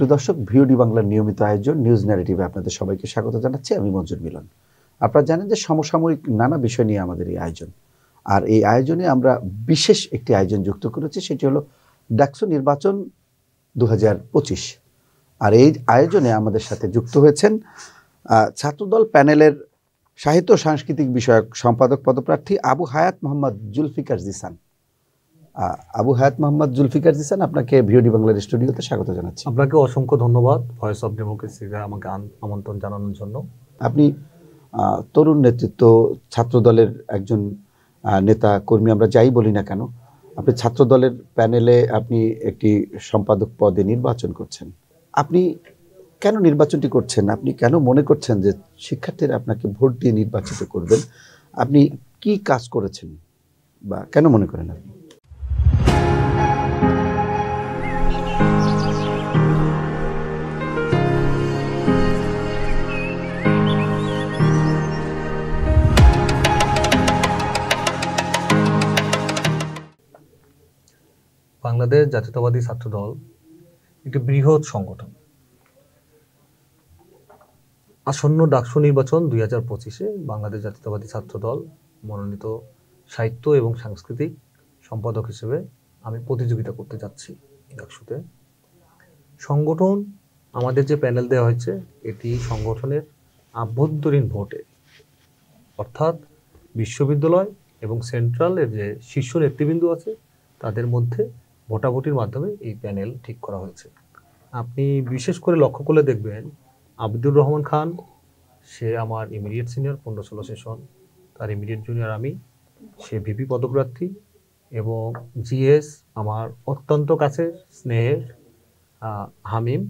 সুপ্রিয় দর্শক, ভিওডি বাংলার নিয়মিত আয়োজন নিউজ ন্যারেটিভে আপনাদের সবাইকে স্বাগত জানাচ্ছি। আমি মঞ্জুর মিলন। আপনারা জানেন যে সমসাময়িক নানা বিষয় নিয়ে আমাদের এই আয়োজন, আর এই আয়োজনে আমরা বিশেষ একটি আয়োজন যুক্ত করেছি, সেটি হলো ডাকসু নির্বাচন 2025। আর এই আয়োজনে আমাদের সাথে যুক্ত হয়েছেন ছাত্রদল প্যানেলের সাহিত্য ও সাংস্কৃতিক বিষয়ক সম্পাদক পদপ্রার্থী আবু হায়াত মোহাম্মদ জুলফিকার জিসান। আবু হায়াত মোহাম্মদ জুলফিকার জিসান, আপনাকে ভিওডি বাংলার স্টুডিওতে স্বাগত জানাচ্ছি। আপনাকে অসংখ্য ধন্যবাদ ভয়েস অফ ডেমোক্রেসিকে আমাকে আমন্ত্রণ জানানোর জন্য। আপনি তরুণ নেতৃত্ব, ছাত্রদলের একজন নেতা কর্মী, আমরা যাই বলি না কেন, আপনি ছাত্রদলের প্যানেলে আপনি একটি সম্পাদক পদে নির্বাচন করছেন। আপনি কেন নির্বাচনটি করছেন? আপনি কেন মনে করছেন যে শিক্ষার্থীরা আপনাকে ভোট দিয়ে নির্বাচিত করবেন? আপনি কি কাজ করেছেন বা কেন মনে করেন আপনি? বাংলাদেশ জাতীয়তাবাদী ছাত্রদল একটি বৃহৎ সংগঠন। আসন্ন ডাকসু নির্বাচন 2025-এ বাংলাদেশ জাতীয়তাবাদী ছাত্রদল মনোনীত সাহিত্য এবং সাংস্কৃতিক সম্পাদক হিসেবে আমি প্রতিযোগিতা করতে যাচ্ছি ডাকসুতে। সংগঠন, আমাদের যে প্যানেল দেওয়া হয়েছে, এটি সংগঠনের আভ্যন্তরীণ ভোটে, অর্থাৎ বিশ্ববিদ্যালয় এবং সেন্ট্রালের যে শীর্ষ নেতৃবৃন্দ আছে তাদের মধ্যে ভোটাভুটির মাধ্যমে এই প্যানেল ঠিক করা হয়েছে। আপনি বিশেষ করে লক্ষ্য করলে দেখবেন আব্দুর রহমান খান, সে আমার ইমিডিয়েট সিনিয়র, 15-16 সেশন, তার ইমিডিয়েট জুনিয়র আমি, সে ভিপি পদপ্রার্থী, এবং জিএস আমার অত্যন্ত কাছের স্নেহের হামিম।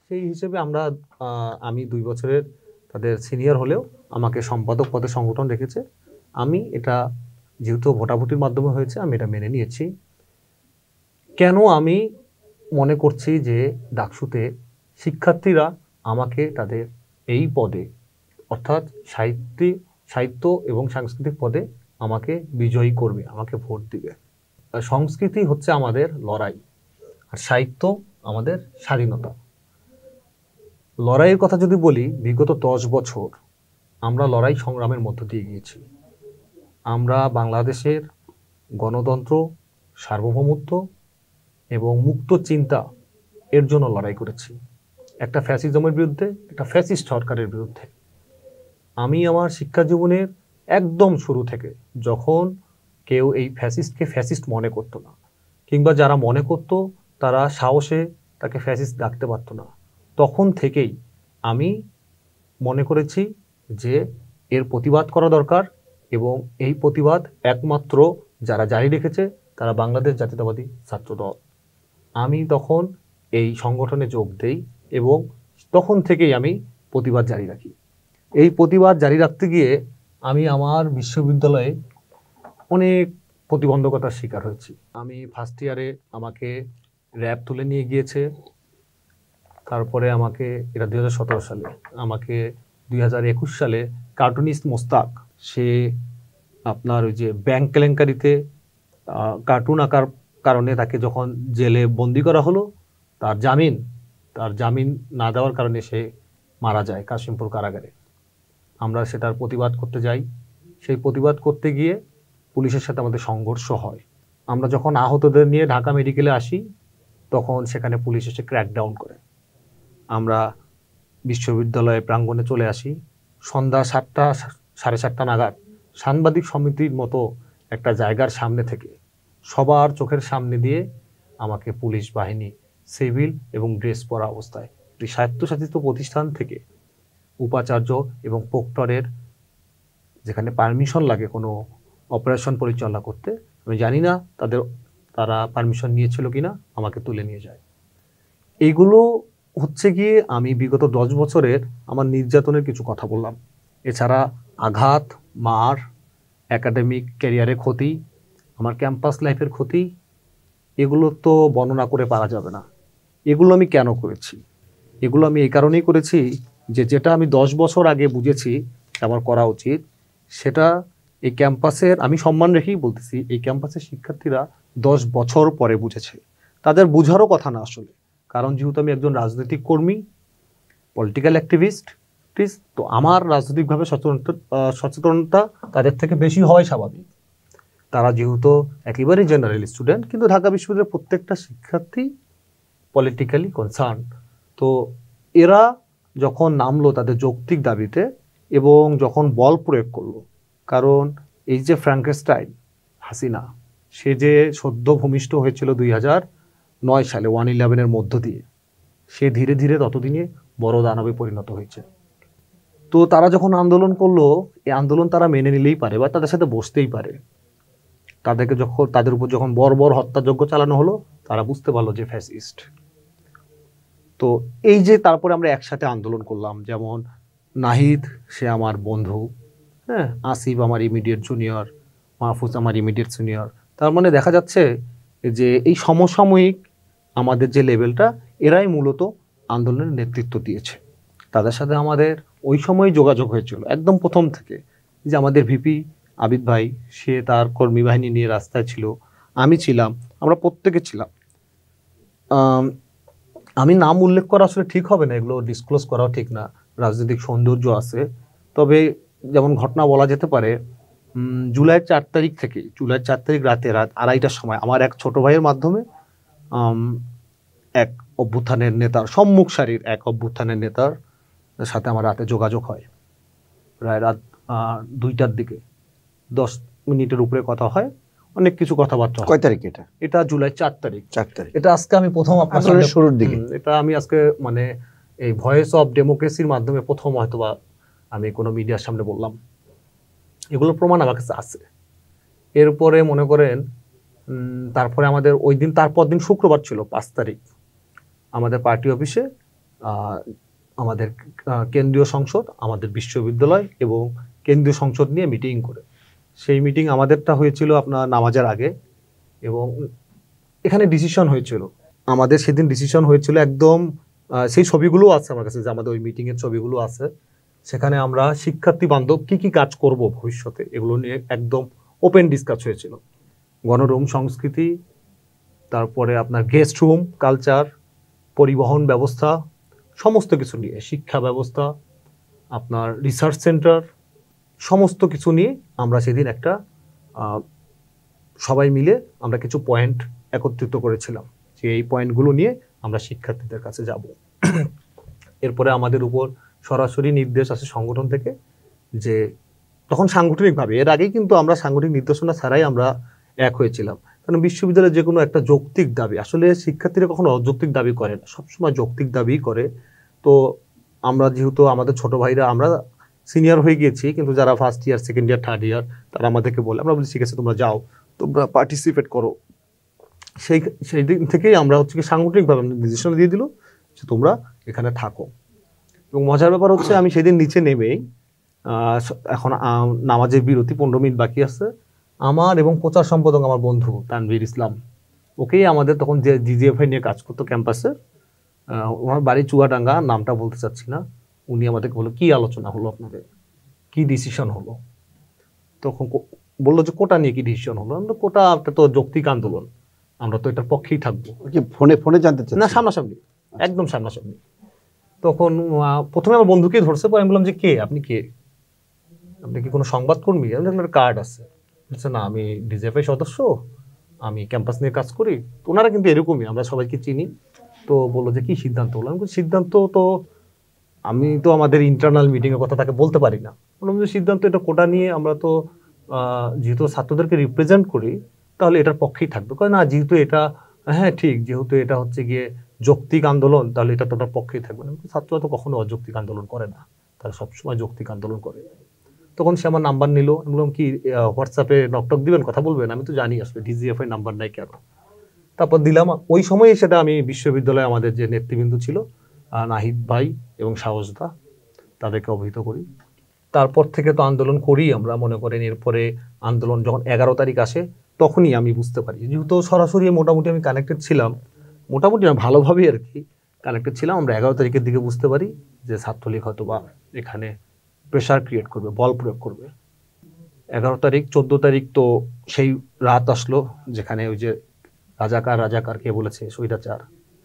সেই হিসেবে আমি 2 বছরের তাদের সিনিয়র হলেও আমাকে সম্পাদক পদে সংগঠন রেখেছে। আমি এটা, যেহেতু ভোটাভুটির মাধ্যমে হয়েছে, আমি এটা মেনে নিয়েছি। কেন আমি মনে করছি যে ডাকসুতে শিক্ষার্থীরা আমাকে তাদের এই পদে, অর্থাৎ সাহিত্য এবং সাংস্কৃতিক পদে আমাকে বিজয়ী করবে, আমাকে ভোট দিবে। সংস্কৃতি হচ্ছে আমাদের লড়াই, আর সাহিত্য আমাদের স্বাধীনতা। লড়াইয়ের কথা যদি বলি, বিগত 10 বছর আমরা লড়াই সংগ্রামের মধ্য দিয়ে গিয়েছি। আমরা বাংলাদেশের গণতন্ত্র, সার্বভৌমত্ব এবং মুক্ত চিন্তা এর জন্য লড়াই করেছি। একটা ফ্যাসিজমের বিরুদ্ধে, একটা ফ্যাসিস্ট সরকারের বিরুদ্ধে। আমি আমার শিক্ষা জীবনের একদম শুরু থেকে, যখন কেউ এই ফ্যাসিস্টকে ফ্যাসিস্ট মনে করতো না, কিংবা যারা মনে করতো তারা সাহসে তাকে ফ্যাসিস্ট ডাকতে পারতো না, তখন থেকেই আমি মনে করেছি যে এর প্রতিবাদ করা দরকার, এবং এই প্রতিবাদ একমাত্র যারা জারি রেখেছে তারা বাংলাদেশ জাতীয়তাবাদী ছাত্রদল। আমি তখন এই সংগঠনে যোগ দেই এবং তখন থেকেই আমি প্রতিবাদ জারি রাখি। এই প্রতিবাদ জারি রাখতে গিয়ে আমি আমার বিশ্ববিদ্যালয়ে অনেক প্রতিবন্ধকতার শিকার হয়েছি। আমি ফার্স্ট ইয়ারে আমাকে র্যাব তুলে নিয়ে গিয়েছে, তারপরে আমাকে, এটা 2017 সালে, আমাকে 2021 সালে কার্টুনিস্ট মোস্তাক, সে আপনার ওই যে ব্যাংক কেলেঙ্কারিতে কার্টুন আঁকার কারণে তাকে যখন জেলে বন্দি করা হলো, তার জামিন না দেওয়ার কারণে সে মারা যায় কাশিমপুর কারাগারে। আমরা সেটার প্রতিবাদ করতে যাই। সেই প্রতিবাদ করতে গিয়ে পুলিশের সাথে আমাদের সংঘর্ষ হয়। আমরা যখন আহতদের নিয়ে ঢাকা মেডিকেলে আসি, তখন সেখানে পুলিশ এসে ক্র্যাকডাউন করে। আমরা বিশ্ববিদ্যালয়ে প্রাঙ্গণে চলে আসি। সন্ধ্যা 7টা, 7:30 নাগাদ সাংবাদিক সমিতির মতো একটা জায়গার সামনে থেকে, সবার চোখের সামনে দিয়ে আমাকে পুলিশ বাহিনী সিভিল এবং ড্রেস পরা অবস্থায় একটি স্বায়ত্তশাসিত প্রতিষ্ঠান থেকে, উপাচার্য এবং প্রক্টরের, যেখানে পারমিশন লাগে কোনো অপারেশন পরিচালনা করতে, আমি জানি না তারা পারমিশন নিয়েছিল কিনা, আমাকে তুলে নিয়ে যায়। এইগুলো হচ্ছে গিয়ে আমি বিগত 10 বছরের আমার নির্যাতনের কিছু কথা বললাম। এছাড়া আঘাত, মার, একাডেমিক ক্যারিয়ারে ক্ষতি, আমার ক্যাম্পাস লাইফের ক্ষতি, এগুলো তো বর্ণনা করে পারা যাবে না। এগুলো আমি কেন করেছি? এগুলো আমি এই কারণেই করেছি যে যেটা আমি 10 বছর আগে বুঝেছি আমার করা উচিত, সেটা এই ক্যাম্পাসের, আমি সম্মান রেখেই বলতেছি, এই ক্যাম্পাসের শিক্ষার্থীরা 10 বছর পরে বুঝেছে। তাদের বুঝারও কথা না আসলে, কারণ যেহেতু আমি একজন রাজনৈতিক কর্মী, পলিটিক্যাল অ্যাক্টিভিস্ট, তো আমার রাজনৈতিকভাবে সচেতনতা তাদের থেকে বেশি হওয়াই স্বাভাবিক। তারা যেহেতু একেবারেই জেনারেল স্টুডেন্ট, কিন্তু ঢাকা বিশ্ববিদ্যালয়ের প্রত্যেকটা শিক্ষার্থী পলিটিক্যালি কনসার্ন। তো এরা যখন নামলো তাদের যৌক্তিক দাবিতে এবং যখন বল প্রয়োগ করলো, কারণ এই যে ফ্র্যাঙ্কেনস্টাইন হাসিনা, সে যে সদ্য ভূমিষ্ঠ হয়েছিল 2009 সালে 1/11-এর মধ্য দিয়ে, সে ধীরে ধীরে ততদিনে বড় দানবে পরিণত হয়েছে। তো তারা যখন আন্দোলন করলো, এই আন্দোলন তারা মেনে নিলেই পারে বা তাদের সাথে বসতেই পারে। তাদের উপর যখন বর্বর হত্যাযজ্ঞ চালানো হলো, তারা বুঝতে পারলো যে ফ্যাসিস্ট। তো এই যে তারপরে আমরা একসাথে আন্দোলন করলাম, যেমন নাহিদ সে আমার বন্ধু, হ্যাঁ, আসিফ আমার ইমিডিয়েট জুনিয়র, মাহফুজ আমার ইমিডিয়েট সিনিয়র। তার মানে দেখা যাচ্ছে যে এই সমসাময়িক আমাদের যে লেভেলটা, এরাই মূলত আন্দোলনের নেতৃত্ব দিয়েছে। তাদের সাথে আমাদের ওই সময় যোগাযোগ হয়েছিল একদম প্রথম থেকে। যে আমাদের ভিপি আবিদ ভাই, সে তার কর্মী বাহিনী নিয়ে রাস্তায় ছিল, আমি ছিলাম, আমরা প্রত্যেকে ছিলাম। আমি নাম উল্লেখ করা আসলে ঠিক হবে না, এগুলো ডিসক্লোজ করাও ঠিক না, রাজনৈতিক সৌন্দর্য আছে। তবে যেমন ঘটনা বলা যেতে পারে, জুলাই 4 তারিখ রাত 2:30টার সময় আমার এক ছোট ভাইয়ের মাধ্যমে এক অভ্যুত্থানের নেতার, সম্মুখ সারির এক অভ্যুত্থানের নেতার সাথে আমার রাতে যোগাযোগ হয়। প্রায় রাত 2টার দিকে 10 মিনিটের উপরে কথা হয়, অনেক কিছু কথাবার্তা। কয় তারিখ এটা? এটা জুলাই 4 তারিখ। এটা আজকে আমি প্রথম আপনার শুরুর দিকে, এটা আমি আজকে মানে এই ভয়েস অফ ডেমোক্রেসির মাধ্যমে প্রথম হয়তোবা আমি কোনো মিডিয়ার সামনে বললাম। এগুলো প্রমাণ আমার কাছে আছে। এরপরে মনে করেন তারপরে আমাদের ওই দিন, তারপর দিন শুক্রবার ছিল 5 তারিখ, আমাদের পার্টি অফিসে আমাদের কেন্দ্রীয় সংসদ, আমাদের বিশ্ববিদ্যালয় এবং কেন্দ্রীয় সংসদ নিয়ে মিটিং করে। সেই মিটিং আমাদেরটা হয়েছিল আপনার নামাজের আগে, এবং এখানে ডিসিশন হয়েছিল, আমাদের সেদিন ডিসিশন হয়েছিল একদম, সেই ছবিগুলো আছে আমার কাছে, যে আমাদের ওই মিটিংয়ের ছবিগুলো আছে। সেখানে আমরা শিক্ষার্থী বান্ধব কি কি কাজ করব ভবিষ্যতে, এগুলো নিয়ে একদম ওপেন ডিসকাস হয়েছিল। গণরুম সংস্কৃতি, তারপরে আপনার গেস্ট রুম কালচার, পরিবহন ব্যবস্থা, সমস্ত কিছু নিয়ে, শিক্ষা ব্যবস্থা, আপনার রিসার্চ সেন্টার, সমস্ত কিছু নিয়ে আমরা সেদিন একটা সবাই মিলে আমরা কিছু পয়েন্ট একত্রিত করেছিলাম, যে এই পয়েন্টগুলো নিয়ে আমরা শিক্ষার্থীদের কাছে যাব। এরপরে আমাদের উপর সরাসরি নির্দেশ আসে সংগঠন থেকে, যে তখন সাংগঠনিকভাবে, এর আগেই কিন্তু আমরা সাংগঠনিক নির্দেশনা ছাড়াই আমরা এক হয়েছিলাম। কারণ বিশ্ববিদ্যালয়ের যে কোনো একটা যৌক্তিক দাবি, আসলে শিক্ষার্থীরা কখনো অযৌক্তিক দাবি করে না, সবসময় যৌক্তিক দাবি করে। তো আমরা যেহেতু আমাদের ছোট ভাইরা, আমরা সিনিয়র হয়ে গিয়েছি, কিন্তু যারা first year, second year, third year, তারা আমাদেরকে বলে, আমরা বলি ঠিক আছে তোমরা যাও, তোমরা পার্টিসিপেট করো। সেই দিন থেকেই আমরা হচ্ছে কি সাংগঠনিকভাবে নির্দেশনা দিয়ে দিল যে তোমরা এখানে থাকো। এবং মজার ব্যাপার হচ্ছে, আমি সেদিন নিচে নেমেই, এখন নামাজের বিরতি 15 মিনিট বাকি আছে, আমার এবং প্রচার সম্পাদক আমার বন্ধু তানভীর ইসলাম, ওকেই আমাদের তখন যে জিজিএফআই নিয়ে কাজ করতো ক্যাম্পাসে, ওনার বাড়ি চুয়াডাঙ্গা, নামটা বলতে চাচ্ছি না, উনি আমাদেরকে বললো কি আলোচনা হলো, আপনাদের কি ডিসিশন হলো। তখন বললো যে কোটা নিয়ে কি ডিসিশন হলো। আমরা কোটা তো যৌক্তিক আন্দোলন, আমরা তো এটার পক্ষেই থাকবো। ফোনে জানতে চাই না, সামনাসামনি, একদম সামনাসামনি। তখন প্রথমে আমার বন্ধুকেই ধরছে, পরে আমি বললাম যে কে আপনি, আপনি কি কোনো সংবাদকর্মী? আপনার কার্ড আছে? বলছে না, আমি ডিজিএফআই সদস্য, আমি ক্যাম্পাস নিয়ে কাজ করি। তো ওনারা কিন্তু এরকমই, আমরা সবাইকে চিনি। তো বললো যে কি সিদ্ধান্ত হলো? আমি সিদ্ধান্ত তো আমি তো আমাদের ইন্টারনাল মিটিংয়ের কথা তাকে বলতে পারি না। বললাম যে সিদ্ধান্ত এটা কোটা নিয়ে, আমরা তো যেহেতু ছাত্রদেরকে রিপ্রেজেন্ট করি, তাহলে এটার পক্ষেই থাকবে। কয় না, যেহেতু এটা, হ্যাঁ ঠিক, যেহেতু এটা হচ্ছে গিয়ে যৌক্তিক আন্দোলন, তাহলে এটা তোটার পক্ষেই থাকবে না। ছাত্ররা তো কখনো অযৌক্তিক আন্দোলন করে না, তারা সবসময় যৌক্তিক আন্দোলন করে। তখন সে আমার নাম্বার নিল, আমি বললাম কি হোয়াটসঅ্যাপে নকটক দিবেন, কথা বলবেন? আমি তো জানি আসলে ডিজিএফআই নাম্বার নাই কেন। তারপর দিলাম। ওই সময়ে সেটা আমি বিশ্ববিদ্যালয়ে আমাদের যে নেতৃবৃন্দ ছিল, নাহিদ ভাই এবং সাহসদা, তাদেরকে অবহিত করি। তারপর থেকে তো আন্দোলন করি আমরা, মনে করেন। এরপরে আন্দোলন যখন 11 তারিখ আসে, তখনই আমি বুঝতে পারি, যেহেতু সরাসরি মোটামুটি আমি কানেক্টেড ছিলাম, মোটামুটি না ভালোভাবেই আর কি কানেক্টেড ছিলাম। আমরা 11 তারিখের দিকে বুঝতে পারি যে ছাত্রলীগ হয়তো বা এখানে প্রেশার ক্রিয়েট করবে, বল প্রয়োগ করবে। 11 তারিখ 14 তারিখ তো সেই রাত আসলো যেখানে ওই যে রাজাকার কে বলেছে স্বৈরাচার,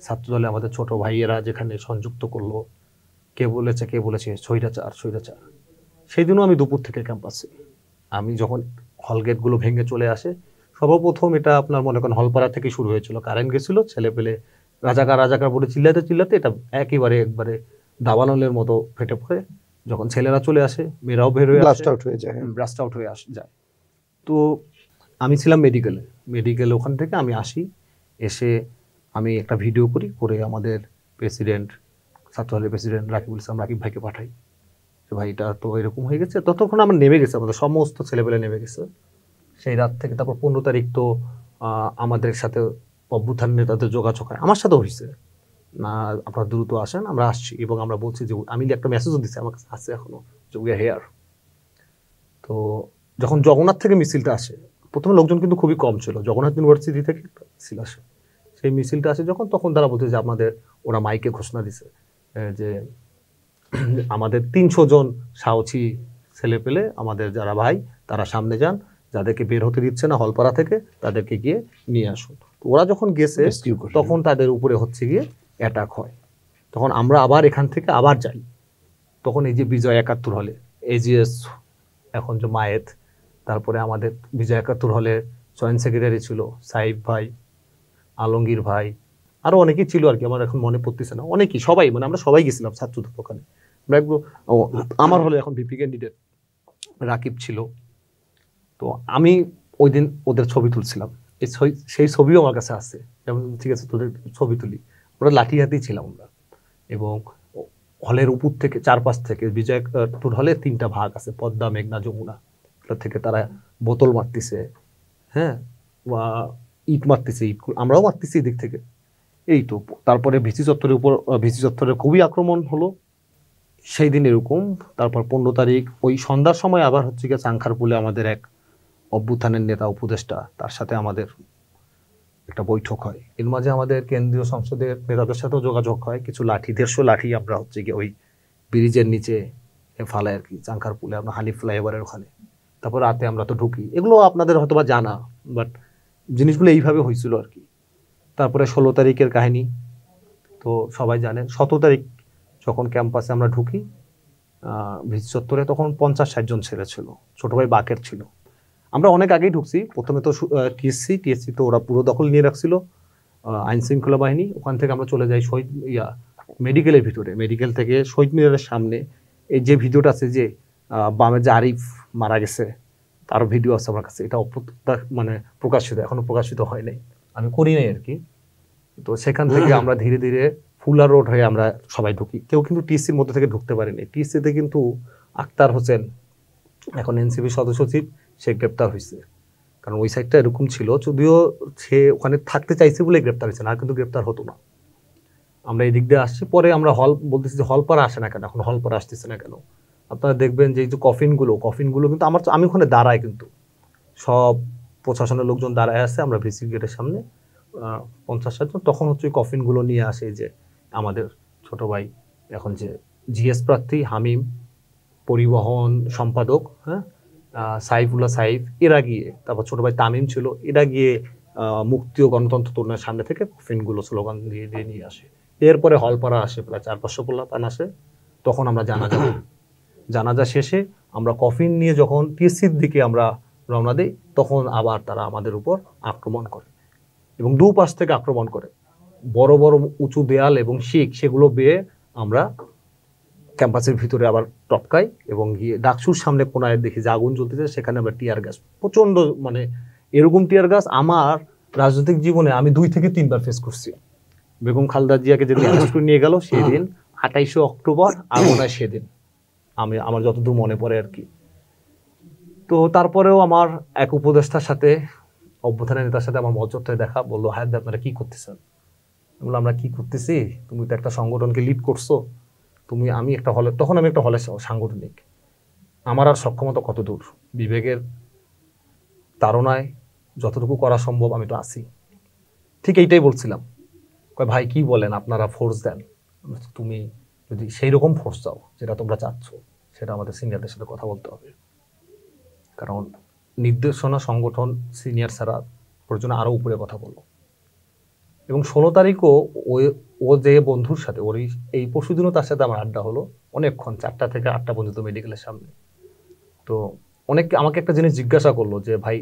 ছাত্রদলে আমাদের ছোট ভাইয়েরা যেখানে সংযুক্ত করলো, কে বলেছে স্বৈরাচার স্বৈরাচার। সেই দিনও আমি দুপুর থেকে ক্যাম্পাসে, আমি যখন হল গেটগুলো ভেঙে চলে আসে, সর্বপ্রথম এটা আপনার মনে করেন হলপাড়া থেকে শুরু হয়েছিল। কারেন্ট গেছিল, ছেলে পেলে রাজাকার রাজাকার বলে চিল্লাতে চিল্লাতে এটা একবারে দাবানলের মতো ফেটে পড়ে। যখন ছেলেরা চলে আসে, মেয়েরাও বের হয়ে ব্লাস্ট আউট হয়ে যায়। ব্লাস্ট আউট হয়ে যায়। তো আমি ছিলাম মেডিকেলে, ওখান থেকে আমি আসি, এসে আমি একটা ভিডিও করে আমাদের ছাত্রদলের প্রেসিডেন্ট রাকিবুল ইসলাম রাকিব ভাইকে পাঠাই যে ভাই এটা তো এরকম হয়ে গেছে। ততক্ষণ আমরা নেমে গেছে, আমাদের সমস্ত ছেলেপেলে নেমে গেছে সেই রাত থেকে। তারপর 15 তারিখ তো আমাদের সাথে অভ্যুত্থান নেতাদের যোগাযোগ হয়, আমার সাথেও হয়েছে না, আপনারা দ্রুত আসেন, আমরা আসছি। এবং আমরা বলছি যে আমি একটা মেসেজও দিচ্ছি, আমার কাছে আছে এখনো, যে উই আর হেয়ার। তো যখন জগন্নাথ থেকে মিছিলটা আসে, প্রথমে লোকজন কিন্তু খুবই কম ছিল, জগন্নাথ ইউনিভার্সিটি থেকে মিছিল আসে। সেই মিছিলটা আসে যখন, তখন তারা বলছে যে আমাদের, ওরা মাইকে ঘোষণা দিছে যে আমাদের 300 জন সাহসী ছেলে পেলে আমাদের যারা ভাই তারা সামনে যান, যাদেরকে বের হতে দিচ্ছে না হলপাড়া থেকে তাদেরকে গিয়ে নিয়ে আসুন। ওরা যখন গেছে তখন তাদের উপরে হচ্ছে গিয়ে অ্যাটাক হয়। তখন আমরা আবার এখান থেকে আবার যাই, তখন এই যে বিজয় 71 হলে এজিএস এখন যে মায়েত, তারপরে আমাদের বিজয় 71 হলে জয়েন্ট সেক্রেটারি ছিল সাইফ ভাই, আলমগীর ভাই, আরো অনেকেই ছিল আর কি, আমার এখন মনে পড়তেছে না, অনেকেই, সবাই মানে আমরা সবাই গেছিলাম ছাত্রদের ওখানে। আমার হলে এখন ভিপি ক্যান্ডিডেট রাকিব ছিল। তো আমি ওই দিন ওদের ছবি তুলছিলাম, সেই ছবিও আমার কাছে আছে, যেমন ঠিক আছে তোদের ছবি তুলি, ওরা লাঠি হাতেই ছিলাম আমরা। এবং হলের উপর থেকে 4-5 থেকে বিজয় টুর হলে 3টা ভাগ আছে, পদ্মা, মেঘনা, যমুনা, ওটা থেকে তারা বোতল মারতেছে, হ্যাঁ, বা ইট মারতেছে, আমরাও মারতেছি এদিক থেকে। এই তো তারপরে ভিসি চত্বরের খুবই আক্রমণ হলো সেই দিন এরকম। তারপর 15 তারিখ ওই সন্ধ্যার সময় আবার হচ্ছে গিয়ে চাংখারপুলে আমাদের এক অভ্যুত্থানের নেতা উপদেষ্টা, তার সাথে আমাদের একটা বৈঠক হয়। এর মাঝে আমাদের কেন্দ্রীয় সংসদের নেতাদের সাথেও যোগাযোগ হয়, কিছু লাঠি, 150 লাঠি আমরা হচ্ছে গিয়ে ওই ব্রিজের নিচে ফালাই আর কি, চাংখারপুলে আমরা হানিফ ফ্লাইওভারের ওখানে। তারপর রাতে আমরা তো ঢুকি, এগুলো আপনাদের হয়তো বা জানা, বাট জিনিসগুলো এইভাবে হয়েছিল আর কি। তারপরে 16 তারিখের কাহিনী তো সবাই জানেন। 17 তারিখ যখন ক্যাম্পাসে আমরা ঢুকি ভিসি চত্বরে, তখন 50-60 জন ছেলে ছিল, ছোট ভাই বাকের ছিল। আমরা অনেক আগেই ঢুকছি, প্রথমে তো টিএসসি তো ওরা পুরো দখল নিয়ে রাখছিল, আইন শৃঙ্খলা বাহিনী। ওখান থেকে আমরা চলে যাই মেডিকেলের ভিতরে, মেডিকেল থেকে শহীদ মিনারের সামনে এই যে ভিডিওটা আছে, যে বামের যে আরিফ মারা গেছে তার ভিডিও আছে আমার কাছে, এটা মানে প্রকাশিত, এখনো প্রকাশিত হয় নাই, আমি করি নাই আর কি। তো সেখান থেকে আমরা ধীরে ধীরে ফুলার রোড হয়ে আমরা সবাই ঢুকি। কেউ কিন্তু টিএসসির মধ্যে থেকে ঢুকতে পারেনি। টিএসসিতে কিন্তু আক্তার হোসেন, এখন এনসিপি সদস্য সচিব, সে গ্রেপ্তার হয়েছে, কারণ ওই সাইডটা এরকম ছিল, যদিও সে ওখানে থাকতে চাইছে বলে গ্রেপ্তার হয়েছে, না কিন্তু গ্রেপ্তার হতো না। আমরা এই দিক দিয়ে আসছি, পরে আমরা বলতেছি যে হলপাড়া আসে না কেন, এখন হলপাড়া আসতেছে না কেন। আপনারা দেখবেন যে এই যে কফিনগুলো কিন্তু আমি ওখানে দাঁড়াই, কিন্তু সব প্রশাসনের লোকজন দাঁড়ায় আছে, আমরা ভিসি গেটের সামনে 50-60 জন, তখন হচ্ছে কফিনগুলো নিয়ে আসে যে আমাদের ছোট ভাই, এখন যে জিএস প্রার্থী হামিম, পরিবহন সম্পাদক, হ্যাঁ, সাইফুল্লাহ সাইফ, এরা গিয়ে, তারপর ছোট ভাই তামিম ছিল, এরা গিয়ে মুক্তি ও গণতন্ত্র তরুণের সামনে থেকে কফিনগুলো স্লোগান দিয়ে দিয়ে নিয়ে আসে। এরপরে হলপাড়া আসে, প্রায় 400-500 পোলাপান আসে, তখন আমরা জানাজা শেষে আমরা কফিন নিয়ে যখন টিএসসির দিকে আমরা রওনা দিই, তখন আবার তারা আমাদের উপর আক্রমণ করে এবং দুপাশ থেকে আক্রমণ করে। বড় বড় উঁচু দেয়াল এবং সেগুলো বেয়ে আমরা ক্যাম্পাসের ভিতরে আবার টপকাই এবং গিয়ে ডাকসুর সামনে কোনায় দেখি যে আগুন জ্বলতেছে, সেখানে আমরা টিয়ার গ্যাস, প্রচন্ড, মানে এরকম টিয়ার গ্যাস আমার রাজনৈতিক জীবনে আমি 2 থেকে 3 বার ফেস করছি। বেগম খালেদা জিয়াকে যেদিন অ্যারেস্ট করে নিয়ে গেল সেদিন 28শে অক্টোবর, আর মনে হয় সেদিন, আমার যতদূর মনে পড়ে আর কি। তো তারপরেও আমার এক উপদেষ্টার সাথে, অভ্যুত্থানের নেতার সাথে আমার মজরটায় দেখা, বললো হায়াত আপনারা কি করতেছেন? বললো আমরা কি করতেছি, তুমি তো একটা সংগঠনকে লিড করছো, আমি একটা হলে সাংগঠনিক, আমার আর সক্ষমতা কত দূর, বিবেকের তাড়নায় যতটুকু করা সম্ভব আমি তো আছি। ঠিক এইটাই বলছিলাম। ভাই কি বলেন, আপনারা ফোর্স দেন, তুমি যদি সেই রকম ফোর্স চাও যেটা তোমরা চাচ্ছ, সেটা আমাদের সিনিয়রদের সাথে কথা বলতে হবে, কারণ নির্দেশনা সংগঠন সিনিয়র ছাড়া প্রয়োজনে আরো উপরে কথা বলো। এবং 16 তারিখও ও যে বন্ধুর সাথে ওর এই পরশুদিনও তার সাথে আমার আড্ডা হলো অনেকক্ষণ, 4টা থেকে 8টা পর্যন্ত মেডিকেলের সামনে। তো অনেকে আমাকে একটা জিনিস জিজ্ঞাসা করলো যে ভাই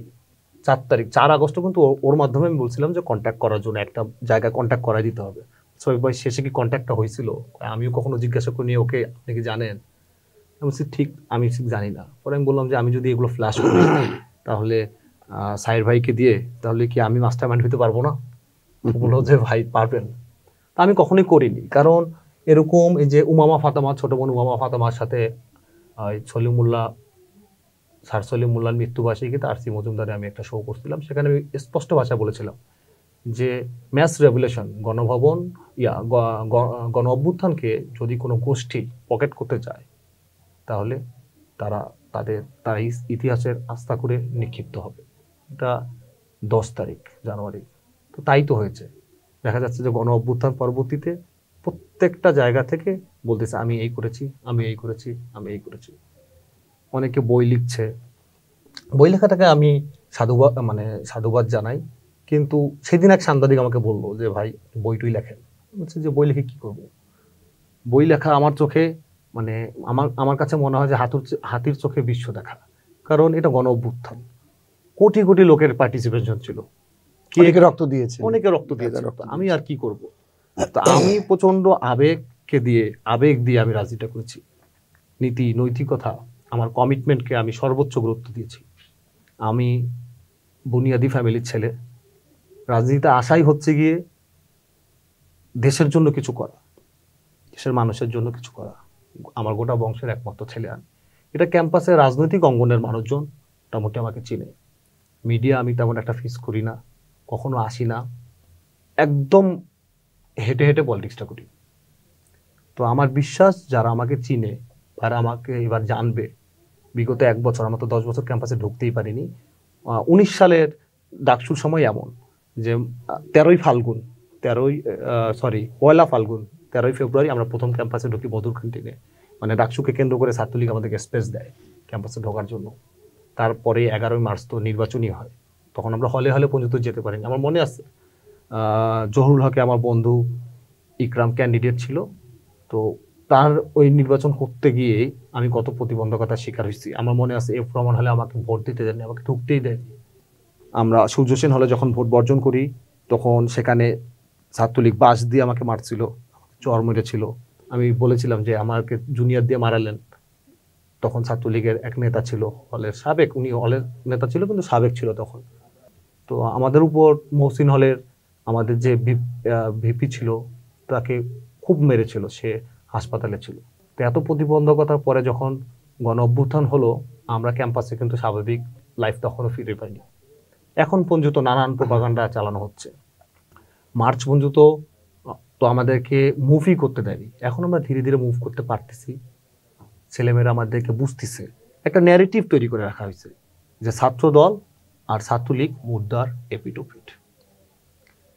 4 আগস্ট কিন্তু ওর মাধ্যমে আমি বলছিলাম যে কন্ট্যাক্ট করার জন্য একটা জায়গায় কন্ট্যাক্ট করাই দিতে হবে। সোহেব ভাই শেষে কি কন্ট্যাক্টটা হয়েছিল? আমিও কখনো জিজ্ঞাসা করিনি ওকে, আপনি কি জানেন? আমি বলছি ঠিক আমি ঠিক জানি না। পরে আমি বললাম যে আমি যদি এগুলো ফ্ল্যাশ করি তাহলে সাইর ভাইকে দিয়ে তাহলে কি আমি মাস্টার মাইন্ড হতে পারবো না? বললো যে ভাই পারবেন। তা আমি কখনোই করিনি, কারণ এরকম এই যে উমামা ফাতেমা, ছোট বোন উমামা ফাতেমার সাথে স্যার সলিমুল্লাহর মৃত্যুবার্ষিকীতে আর.সি. মজুমদারে আমি একটা শো করছিলাম, সেখানে আমি স্পষ্ট ভাষায় বলেছিলাম যে ম্যাস রেভলিউশন, গণভবন গণ অভ্যুত্থানকে যদি কোনো গোষ্ঠী পকেট করতে চায় তাহলে তারা ইতিহাসের আস্থা করে নিক্ষিপ্ত হবে। এটা 10 তারিখ জানুয়ারি, তো তাই তো হয়েছে। দেখা যাচ্ছে যে গণ অভ্যুত্থান পরবর্তীতে প্রত্যেকটা জায়গা থেকে বলতেছে আমি এই করেছি, আমি এই করেছি, আমি এই করেছি। অনেকে বই লিখছে, বই লেখাটাকে আমি সাধুবাদ জানাই, কিন্তু সেদিন এক সাংবাদিক আমাকে বললো যে ভাই বইটুই লেখেন। বলছে যে বই লিখে কি করব? বই লেখা আমার চোখে আমার কাছে মনে হয় যে হাতির চোখে বিশ্ব দেখা, কারণ এটা গণ অভ্যুত্থান, কোটি কোটি লোকের পার্টিসিপেশন ছিল, অনেকে রক্ত দিয়েছে, আমি আর কি করব? তো আমি প্রচন্ড আবেগ দিয়ে আমি রাজনীতিটা করেছি। নীতি নৈতিকতা, আমার কমিটমেন্টকে আমি সর্বোচ্চ গুরুত্ব দিয়েছি। আমি বুনিয়াদি ফ্যামিলির ছেলে, রাজনীতিতে আশাই হচ্ছে গিয়ে দেশের জন্য কিছু করা, দেশের মানুষের জন্য কিছু করা। আমার গোটা বংশের একমাত্র ছেলে আমি। এটা ক্যাম্পাসে রাজনৈতিক অঙ্গনের মানুষজন মোটামুটি আমাকে চিনে। মিডিয়া আমি তেমন একটা ফিস করি না, কখনো আসি না, একদম হেঁটে হেঁটে পলিটিক্সটা করি। তো আমার বিশ্বাস যারা আমাকে চিনে, যারা আমাকে এবার জানবে, বিগত 1 বছর, আমার তো 10 বছর ক্যাম্পাসে ঢুকতেই পারিনি। 19 সালের ডাকসুর সময় এমন যে 13ই ফেব্রুয়ারি আমরা প্রথম ক্যাম্পাসে ঢুকি বদর ক্যান্টিনে। মানে ডাকসুকে কেন্দ্র করে ছাত্রলীগ আমাদেরকে স্পেস দেয় ক্যাম্পাসে ঢোকার জন্য। তারপরে 11ই মার্চ তো নির্বাচনই হয়, তখন আমরা হলে হলে পর্যন্ত যেতে পারিনি। আমার মনে আছে জহুরুল হকে আমার বন্ধু ইকরাম ক্যান্ডিডেট ছিল, তো তার ওই নির্বাচন করতে গিয়ে আমি কত প্রতিবন্ধকতার শিকার হয়েছি। আমার মনে আছে এফ রহমান হলে আমাকে ভোট দিতে দেয়নি, আমাকে ঢুকতেই দেয়নি। আমরা সূর্য সেন হলে যখন ভোট বর্জন করি তখন সেখানে ছাত্রলীগ বাস দিয়ে আমাকে মারছিল, চর মেরেছিল। আমি বলেছিলাম যে আমাকে জুনিয়র দিয়ে মারালেন। তখন ছাত্রলীগের এক নেতা ছিল হলের সাবেক, উনি হলের নেতা ছিল কিন্তু সাবেক ছিল তখন। তো আমাদের উপর মহসিন হলের আমাদের যে ভিপি ছিল তাকে খুব মেরেছিল, সে হাসপাতালে ছিল। তো এত প্রতিবন্ধকতার পরে যখন গণ অভ্যুত্থান হলো, আমরা ক্যাম্পাসে কিন্তু স্বাভাবিক লাইফ তখনও ফিরে পাইনি। এখন পর্যন্ত নানান প্রোপাগান্ডা চালানো হচ্ছে। মার্চ পর্যন্ত তো আমাদেরকে মুভই করতে দেয়নি, এখন আমরা ধীরে ধীরে মুভ করতে পারতেছি। ছেলেমেয়েরা আমাদেরকে বুঝতেছে, একটা ন্যারেটিভ তৈরি করে রাখা হয়েছে যে ছাত্র দল আর ছাত্রলীগ মুদ্রার এপিটোপিট।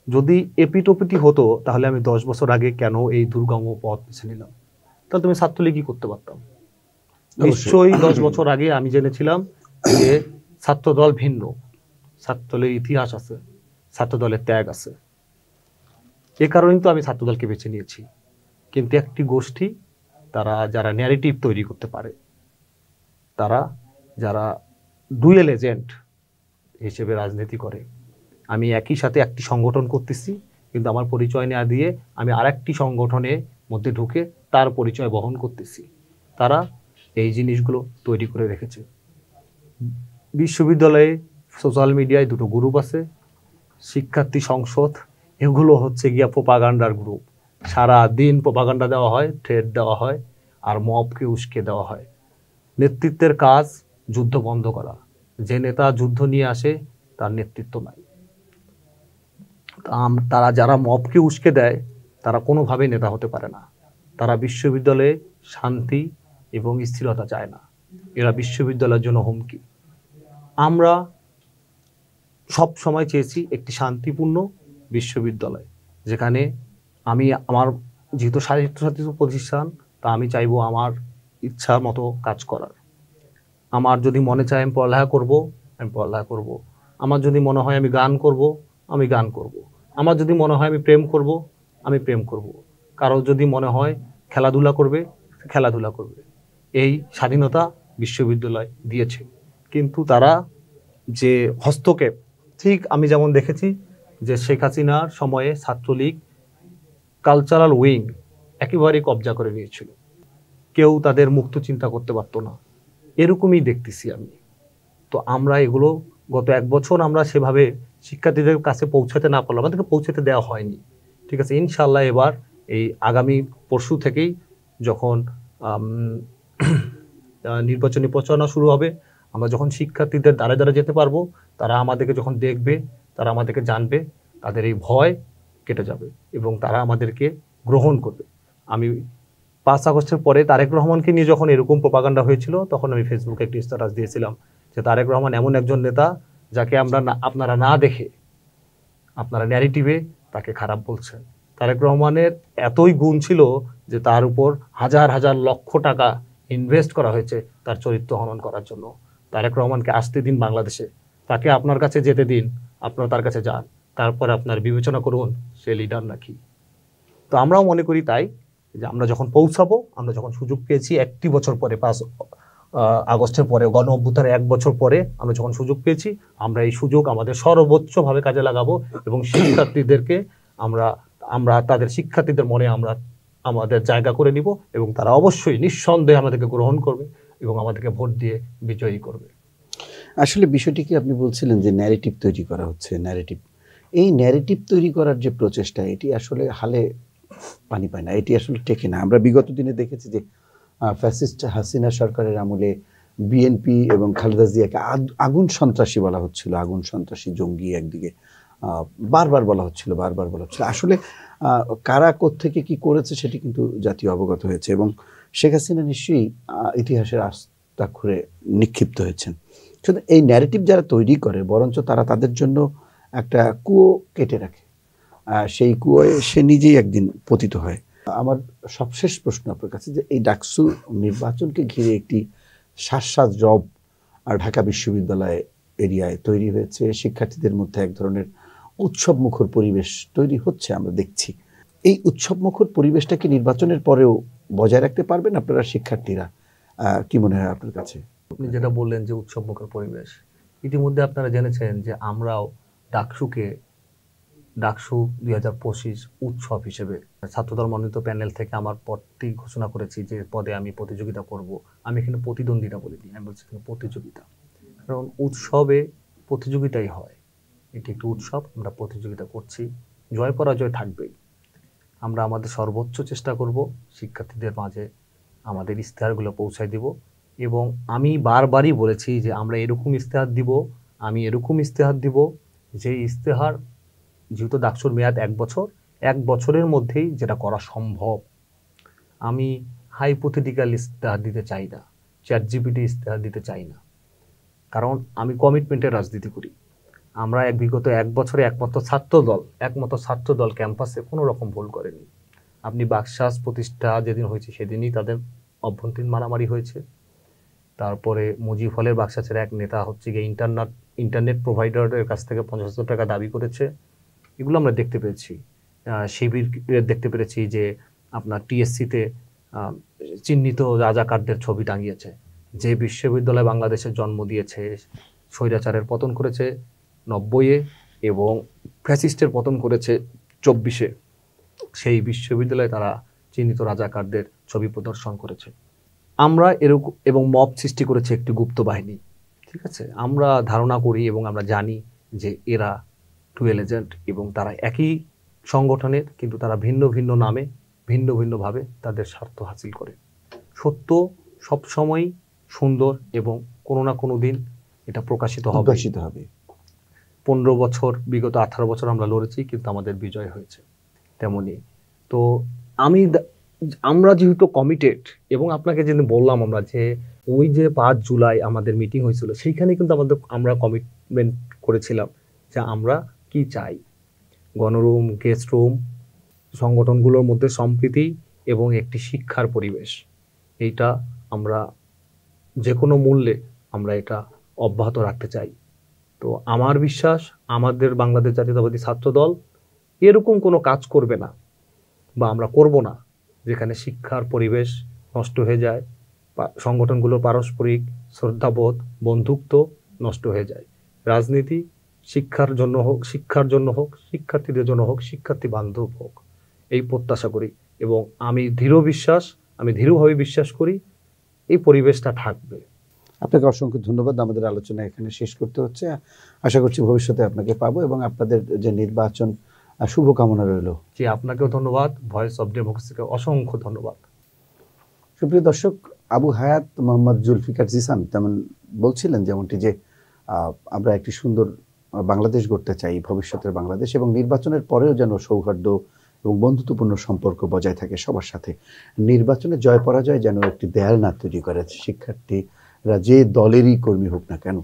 যদি এপিটোপিটি হতো তাহলে আমি 10 বছর আগে কেন এই দুর্গম পথ বেছে নিলাম? তাহলে তুমি ছাত্রলীগই করতে পারতাম। নিশ্চয়ই 10 বছর আগে আমি জেনেছিলাম যে ছাত্রদল ভিন্ন, ছাত্রদলের ইতিহাস আছে, ছাত্রদলের ত্যাগ আছে। এ কারণেই তো আমি ছাত্রদলকে বেছে নিয়েছি। কিন্তু একটি গোষ্ঠী, তারা যারা ন্যারেটিভ তৈরি করতে পারে, তারা যারা ডুয়েল এজেন্ট হিসেবে রাজনীতি করে। আমি একই সাথে একটি সংগঠন করতেছি, কিন্তু আমার পরিচয় না দিয়ে আমি আরেকটি সংগঠনের মধ্যে ঢুকে তার পরিচয় বহন করতেছি। তারা এই জিনিসগুলো তৈরি করে রেখেছে। বিশ্ববিদ্যালয়ে সোশ্যাল মিডিয়ায় 2টো গ্রুপ আছে, শিক্ষার্থী সংসদ, এগুলো হচ্ছে গিয়া প্রোপাগান্ডার গ্রুপ। সারা দিন প্রোপাগান্ডা দেওয়া হয়, থ্রেড দেওয়া হয়, আর মবকে উস্কে দেওয়া হয়। নেতৃত্বের কাজ যুদ্ধ বন্ধ করা। যে নেতা যুদ্ধ নিয়ে আসে তার নেতৃত্ব নাই। তারা যারা মবকে উস্কে দেয় তারা কোনোভাবেই নেতা হতে পারে না। তারা বিশ্ববিদ্যালয়ে শান্তি এবং স্থিরতা চায় না, এরা বিশ্ববিদ্যালয়ের জন্য হুমকি। আমরা সব সময় চেয়েছি একটি শান্তিপূর্ণ বিশ্ববিদ্যালয়, যেখানে আমার যেহেতু স্বায়ত্তশাসিত প্রতিষ্ঠান, তা আমি চাইবো আমার ইচ্ছা মতো কাজ করার। আমার যদি মনে চায় আমি পড়ালেখা করবো, আমি পড়ালেখা করবো। আমার যদি মনে হয় আমি গান করব, আমি গান করব। আমার যদি মনে হয় আমি প্রেম করব, আমি প্রেম করব। কারো যদি মনে হয় খেলাধুলা করবে, খেলাধুলা করবে। এই স্বাধীনতা বিশ্ববিদ্যালয় দিয়েছে। কিন্তু তারা যে হস্তক্ষেপ, ঠিক আমি যেমন দেখেছি যে শেখ হাসিনার সময়ে ছাত্রলীগ কালচারাল উইং একেবারেই কবজা করে নিয়েছিল, কেউ তাদের মুক্ত চিন্তা করতে পারতো না, এরকমই দেখতেছি আমি। তো আমরা এগুলো গত 1 বছর আমরা সেভাবে শিক্ষার্থীদের কাছে পৌঁছাতে না পারলাম, আমাদেরকে পৌঁছাতে দেওয়া হয়নি। ঠিক আছে, ইনশাল্লাহ এবার এই আগামী পরশু থেকেই যখন নির্বাচনী প্রচারণা শুরু হবে, আমরা যখন শিক্ষার্থীদের দ্বারে দ্বারে যেতে পারবো, তারা আমাদেরকে যখন দেখবে, তারা আমাদেরকে জানবে, তাদের এই ভয় কেটে যাবে এবং তারা আমাদেরকে গ্রহণ করবে। আমি 5 আগস্টের পরে তারেক রহমানকে নিয়ে যখন এরকম প্রপাগান্ডা হয়েছিল, তখন আমি ফেসবুকে একটি স্ট্যাটাস দিয়েছিলাম যে তারেক রহমান এমন একজন নেতা যাকে আপনারা না দেখে আপনারা ন্যারেটিভে তাকে খারাপ বলছেন। তারেক রহমানের এতই গুণ ছিল যে তার উপর হাজার হাজার লক্ষ টাকা ইনভেস্ট করা হয়েছে তার চরিত্র হনন করার জন্য। তারেক রহমানকে আসতে দিন বাংলাদেশে, তাকে আপনার কাছে যেতে দিন, আপনারা তার কাছে যান, তারপরে আপনার বিবেচনা করুন সে লিডার নাকি। তো আমরাও মনে করি তাই, যে আমরা যখন পৌঁছাবো, আমরা যখন সুযোগ পেয়েছি 1 বছর পরে, 5 আগস্টের পরে, গণ অভ্যুত্থানের 1 বছর পরে আমরা যখন সুযোগ পেয়েছি, আমরা এই সুযোগ আমাদের সর্বোচ্চভাবে কাজে লাগাবো এবং শিক্ষার্থীদেরকে আমরা তাদের শিক্ষার্থীদের মনে আমরা আমাদের জায়গা করে নিব এবং তারা অবশ্যই নিঃসন্দেহে আমাদেরকে গ্রহণ করবে এবং আমাদেরকে ভোট দিয়ে বিজয়ী করবে। আসলে বিষয়টি কি আপনি বলছিলেন যে ন্যারেটিভ তৈরি করা হচ্ছে, ন্যারেটিভ, এই ন্যারেটিভ তৈরি করার যে প্রচেষ্টা, এটি আসলে হালে পানি পায় না, এটি আসলে টেকে না। আমরা বিগত দিনে দেখেছি যে ফ্যাসিস্ট হাসিনা সরকারের আমলে বিএনপি এবং খালেদা জিয়াকে আগুন সন্ত্রাসী বলা হচ্ছিল, আগুন সন্ত্রাসী জঙ্গি একদিকে বারবার বলা হচ্ছিল। আসলে কারা কোত্থেকে কি করেছে সেটি কিন্তু জাতীয় অবগত হয়েছে এবং শেখ হাসিনা নিশ্চয়ই ইতিহাসের আস্তাক্ষরে নিক্ষিপ্ত হয়েছেন। শুধু এই ন্যারেটিভ যারা তৈরি করে, বরঞ্চ তারা তাদের জন্য একটা কুয়ো কেটে রাখে, সেই কুয়োয় সে নিজেই একদিন পতিত হয়। আমার সবশেষ প্রশ্ন আপনার কাছে, যে এই ডাকসু নির্বাচনকে ঘিরে একটি শ্বাস রব ঢাকা বিশ্ববিদ্যালয় এরিয়ায় তৈরি হয়েছে। শিক্ষার্থীদের মধ্যে এক ধরনের উৎসবমুখর পরিবেশ তৈরি হচ্ছে, আমরা দেখছি। এই উৎসবমুখর পরিবেশটা কি নির্বাচনের পরেও বজায় রাখতে পারবেন আপনারা শিক্ষার্থীরা? কি মনে হয় আপনার কাছে? আপনি যেটা বললেন যে উৎসবমুখর পরিবেশ, ইতিমধ্যে আপনারা জেনেছেন যে আমরাও ডাকসু 2025 উৎসব হিসেবে ছাত্রদল মনোনীত প্যানেল থেকে আমার পদটি ঘোষণা করেছি, যে পদে আমি প্রতিযোগিতা করব। আমি এখানে প্রতিদ্বন্দ্বিতা বলিনি, আমি বলছি এখানে প্রতিযোগিতা, কারণ উৎসবে প্রতিযোগিতাই হয়। এটি একটি উৎসব, আমরা প্রতিযোগিতা করছি, জয় পরাজয় থাকবেই। আমরা আমাদের সর্বোচ্চ চেষ্টা করব শিক্ষার্থীদের মাঝে আমাদের ইশতেহারগুলো পৌঁছায় দিব এবং আমি বারবারই বলেছি যে আমরা এরকম ইশতেহার দিব, আমি এরকম ইশতেহার দিব যে ইশতেহার, যেহেতু ডাকসুর মেয়াদ 1 বছর, 1 বছরের মধ্যেই যেটা করা সম্ভব। আমি হাইপোথেটিক্যাল ইশতেহার দিতে চাই না, চ্যাট জিপিটি ইশতেহার দিতে চাই না, কারণ আমি কমিটমেন্টের রাজনীতি করি। আমরা বিগত 1 বছরে একমাত্র ছাত্র দল ক্যাম্পাসে কোনো রকম ভুল করেনি। আপনি বাকশাস প্রতিষ্ঠা যেদিন হয়েছে সেদিনই তাদের অভ্যন্তরীণ মারামারি হয়েছে। তারপরে মুজিব হলের বাকশাসের এক নেতা হচ্ছে গিয়ে ইন্টারনেট প্রোভাইডারের কাছ থেকে 50,000 টাকা দাবি করেছে, এগুলো আমরা দেখতে পেয়েছি। শিবির দেখতে পেরেছি যে আপনার টিএসসিতে চিহ্নিত রাজাকারদের ছবি টাঙিয়েছে। যে বিশ্ববিদ্যালয় বাংলাদেশের জন্ম দিয়েছে, স্বৈরাচারের পতন করেছে 90-এ এবং ফ্যাসিস্টের পতন করেছে 24-এ, সেই বিশ্ববিদ্যালয়ে তারা চিহ্নিত রাজাকারদের ছবি প্রদর্শন করেছে। আমরা এরকম এবং মব সৃষ্টি করেছে একটি গুপ্ত বাহিনী। ঠিক আছে, আমরা ধারণা করি এবং আমরা জানি যে এরা টুয়েল এজেন্ট এবং তারা একই সংগঠনের, কিন্তু তারা ভিন্ন ভিন্ন নামে ভিন্ন ভিন্নভাবে তাদের স্বার্থ হাসিল করে। সত্য সবসময় সুন্দর এবং কোনো না কোনো দিন এটা প্রকাশিত হবে। 15 বছর, বিগত 18 বছর আমরা লড়েছি, কিন্তু আমাদের বিজয় হয়েছে। তেমনি তো আমরা যেহেতু কমিটেড, এবং আপনাকে যেদিন বললাম আমরা যে ওই যে 5 জুলাই আমাদের মিটিং হয়েছিল, সেইখানে কিন্তু আমরা কমিটমেন্ট করেছিলাম যে আমরা কি চাই। গণরুম, গেস্ট রুম, সংগঠনগুলোর মধ্যে সম্প্রীতি এবং একটি শিক্ষার পরিবেশ, এইটা আমরা যে কোনো মূল্যে আমরা এটা অব্যাহত রাখতে চাই। তো আমার বিশ্বাস আমাদের বাংলাদেশ জাতীয়তাবাদী ছাত্র দল এরকম কোনো কাজ করবে না বা আমরা করব না যেখানে শিক্ষার পরিবেশ নষ্ট হয়ে যায়, সংগঠনগুলো পারস্পরিক শ্রদ্ধাবোধ, বন্ধুত্ব নষ্ট হয়ে যায়। রাজনীতি শিক্ষার জন্য হোক, শিক্ষার্থীদের জন্য হোক, শিক্ষার্থী বান্ধব হোক, এই প্রত্যাশা করি। এবং আমি দৃঢ়ভাবে বিশ্বাস করি এই পরিবেশটা থাকবে। আপনাকে অসংখ্য ধন্যবাদ। আমাদের আলোচনা এখানে শেষ করতে হচ্ছে। আশা করছি ভবিষ্যতে আপনাকে পাবো এবং আপনাদের যে নির্বাচন, শুভকামনা রইল। জি, আপনাকেও ধন্যবাদ। ভয়েস অফ ডেমোক্রেসিকে অসংখ্য ধন্যবাদ। সুপ্রিয় দর্শক, আবু হায়াত মোহাম্মদ জুলফিকার জিসান তেমন বলছিলেন যেমনটি যে আমরা একটি সুন্দর বাংলাদেশ গড়তে চাই, ভবিষ্যতের বাংলাদেশ, এবং নির্বাচনের পরেও যেন সৌহার্দ্য এবং বন্ধুত্বপূর্ণ সম্পর্ক বজায় থাকে সবার সাথে। নির্বাচনে জয় পরাজয় যেন একটি দেয়াল না তৈরি করে, শিক্ষার্থীরা যে দলেরই কর্মী হোক না কেন।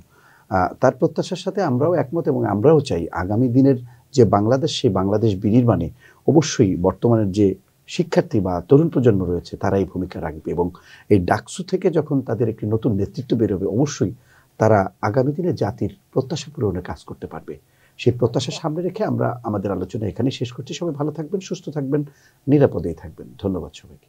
তার প্রত্যাশার সাথে আমরাও একমত এবং আমরাও চাই আগামী দিনের যে বাংলাদেশ, সেই বাংলাদেশ বিনির্মাণে অবশ্যই বর্তমানের যে শিক্ষার্থী বা তরুণ প্রজন্ম রয়েছে তারাই ভূমিকা রাখবে, এবং এই ডাকসু থেকে যখন তাদের একটি নতুন নেতৃত্ব বেরোবে অবশ্যই তারা আগামী দিনে জাতির প্রত্যাশা পূরণে কাজ করতে পারবে। সেই প্রত্যাশা সামনে রেখে আমরা আমাদের আলোচনা এখানেই শেষ করছি। সবাই ভালো থাকবেন, সুস্থ থাকবেন, নিরাপদেই থাকবেন। ধন্যবাদ সবাইকে।